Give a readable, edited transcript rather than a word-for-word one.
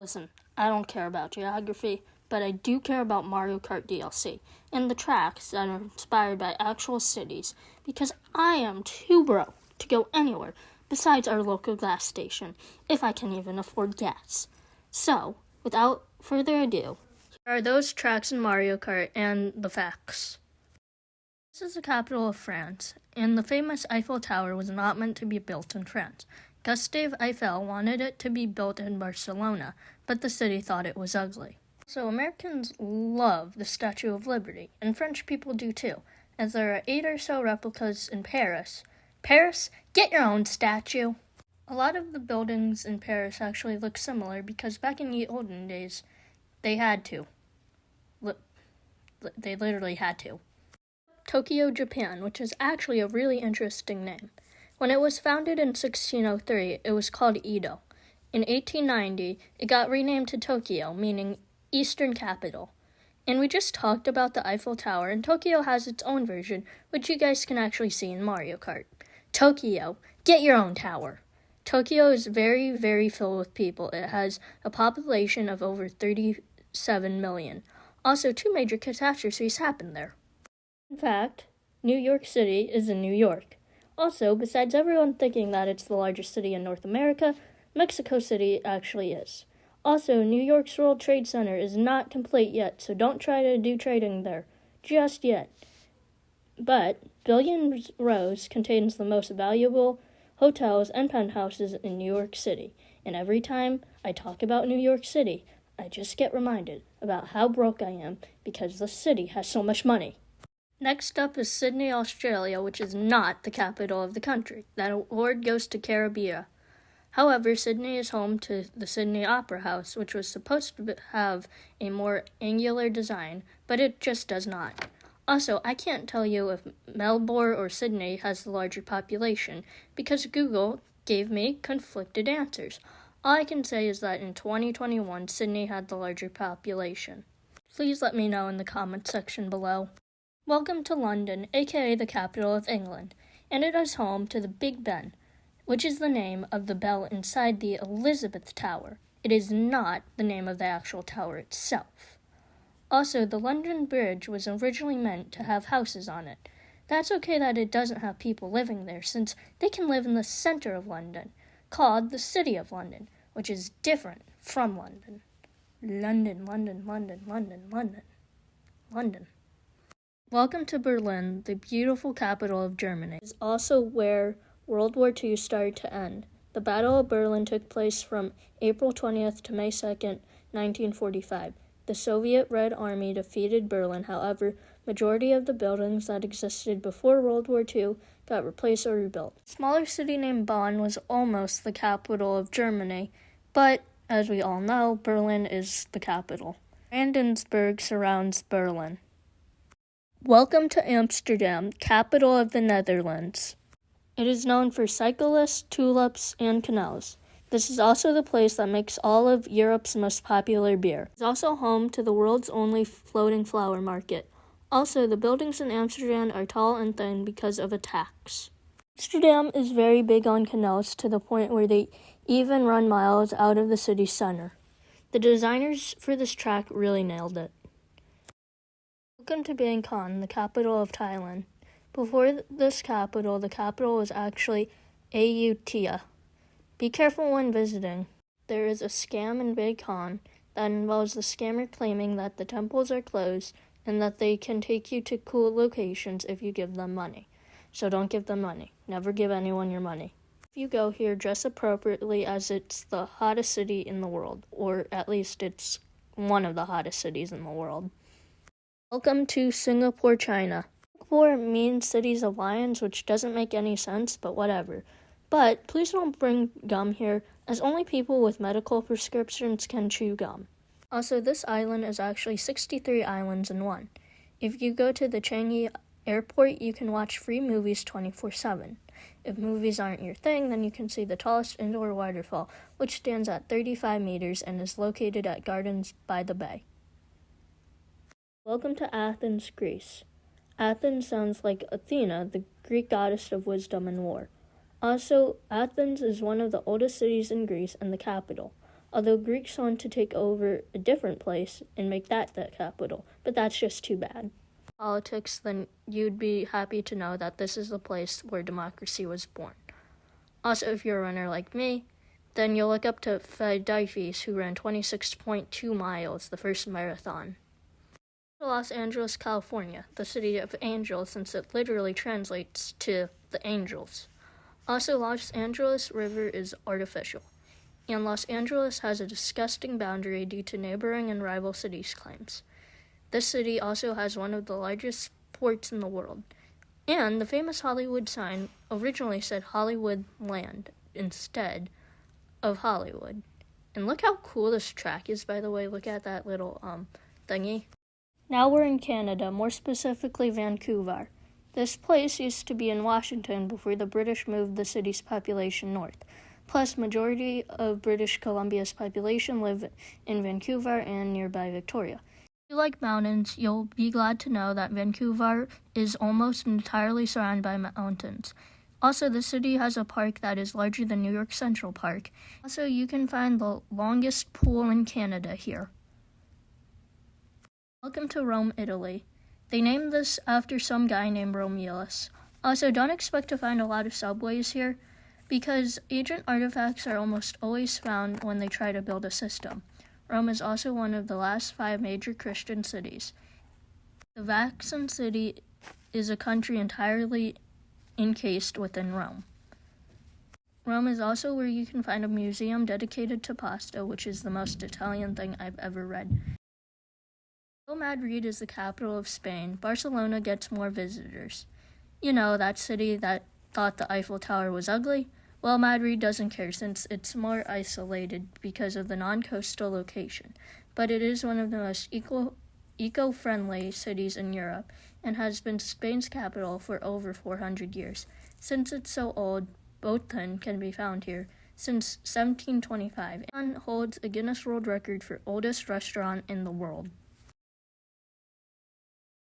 Listen, I don't care about geography, but I do care about Mario Kart DLC and the tracks that are inspired by actual cities because I am too broke to go anywhere besides our local gas station if I can even afford gas. So, without further ado, here are those tracks in Mario Kart and the facts. This is the capital of France, and the famous Eiffel Tower was not meant to be built in France. Gustave Eiffel wanted it to be built in Barcelona, but the city thought it was ugly. So Americans love the Statue of Liberty, and French people do too, as there are 8 or so replicas in Paris. Paris, get your own statue! A lot of the buildings in Paris actually look similar because back in the olden days, they had to. They literally had to. Tokyo, Japan, which is actually a really interesting name. When it was founded in 1603, it was called Edo. In 1890, it got renamed to Tokyo, meaning Eastern Capital. And we just talked about the Eiffel Tower, and Tokyo has its own version, which you guys can actually see in Mario Kart. Tokyo, get your own tower. Tokyo is very, very filled with people. It has a population of over 37 million. Also, 2 major catastrophes happened there. In fact, New York City is in New York. Also, besides everyone thinking that it's the largest city in North America, Mexico City actually is. Also, New York's World Trade Center is not complete yet, so don't try to do trading there just yet. But Billions Row contains the most valuable hotels and penthouses in New York City. And every time I talk about New York City, I just get reminded about how broke I am because the city has so much money. Next up is Sydney, Australia, which is not the capital of the country. That award goes to Caribbean. However, Sydney is home to the Sydney Opera House, which was supposed to have a more angular design, but it just does not. Also, I can't tell you if Melbourne or Sydney has the larger population, because Google gave me conflicted answers. All I can say is that in 2021, Sydney had the larger population. Please let me know in the comments section below. Welcome to London, aka the capital of England, and it is home to the Big Ben, which is the name of the bell inside the Elizabeth Tower. It is not the name of the actual tower itself. Also, the London Bridge was originally meant to have houses on it. That's okay that it doesn't have people living there, since they can live in the center of London, called the City of London, which is different from London. London, London, London, London, London, London. Welcome to Berlin, the beautiful capital of Germany. It is also where World War II started to end. The Battle of Berlin took place from April 20th to May 2nd, 1945. The Soviet Red Army defeated Berlin. However, majority of the buildings that existed before World War II got replaced or rebuilt. A smaller city named Bonn was almost the capital of Germany, but as we all know, Berlin is the capital. Brandenburg surrounds Berlin. Welcome to Amsterdam, capital of the Netherlands. It is known for cyclists, tulips, and canals. This is also the place that makes all of Europe's most popular beer. It's also home to the world's only floating flower market. Also, the buildings in Amsterdam are tall and thin because of a tax. Amsterdam is very big on canals to the point where they even run miles out of the city center. The designers for this track really nailed it. Welcome to Bangkok, the capital of Thailand. Before this capital, the capital was actually Ayutthaya. Be careful when visiting. There is a scam in Bangkok that involves the scammer claiming that the temples are closed and that they can take you to cool locations if you give them money. So don't give them money. Never give anyone your money. If you go here, dress appropriately as it's the hottest city in the world, or at least it's one of the hottest cities in the world. Welcome to Singapore, China. Singapore means cities of lions, which doesn't make any sense, but whatever. But please don't bring gum here, as only people with medical prescriptions can chew gum. Also, this island is actually 63 islands in one. If you go to the Changi Airport, you can watch free movies 24/7. If movies aren't your thing, then you can see the tallest indoor waterfall, which stands at 35 meters and is located at Gardens by the Bay. Welcome to Athens, Greece. Athens sounds like Athena, the Greek goddess of wisdom and war. Also, Athens is one of the oldest cities in Greece and the capital. although Greeks want to take over a different place and make that the capital, but that's just too bad. Politics, then you'd be happy to know that this is the place where democracy was born. Also, if you're a runner like me, then you'll look up to Pheidiphes, who ran 26.2 miles, the first marathon. Los Angeles, California, the city of angels, since it literally translates to the angels. Also, Los Angeles River is artificial, and Los Angeles has a disgusting boundary due to neighboring and rival cities' claims. This city also has one of the largest ports in the world, and the famous Hollywood sign originally said Hollywood Land instead of Hollywood. And look how cool this track is, by the way. Look at that little thingy. Now we're in Canada, more specifically Vancouver. This place used to be in Washington before the British moved the city's population north. Plus, majority of British Columbia's population live in Vancouver and nearby Victoria. If you like mountains, you'll be glad to know that Vancouver is almost entirely surrounded by mountains. Also, the city has a park that is larger than New York Central Park. Also, you can find the longest pool in Canada here. Welcome to Rome, Italy. They named this after some guy named Romulus. Also, don't expect to find a lot of subways here, because ancient artifacts are almost always found when they try to build a system. Rome is also one of the last 5 major Christian cities. The Vatican City is a country entirely encased within Rome. Rome is also where you can find a museum dedicated to pasta, which is the most Italian thing I've ever read. Though Madrid is the capital of Spain, Barcelona gets more visitors. You know, that city that thought the Eiffel Tower was ugly? Well, Madrid doesn't care since it's more isolated because of the non-coastal location, but it is one of the most eco-friendly cities in Europe and has been Spain's capital for over 400 years. Since it's so old, Botan can be found here since 1725 and holds a Guinness World Record for oldest restaurant in the world.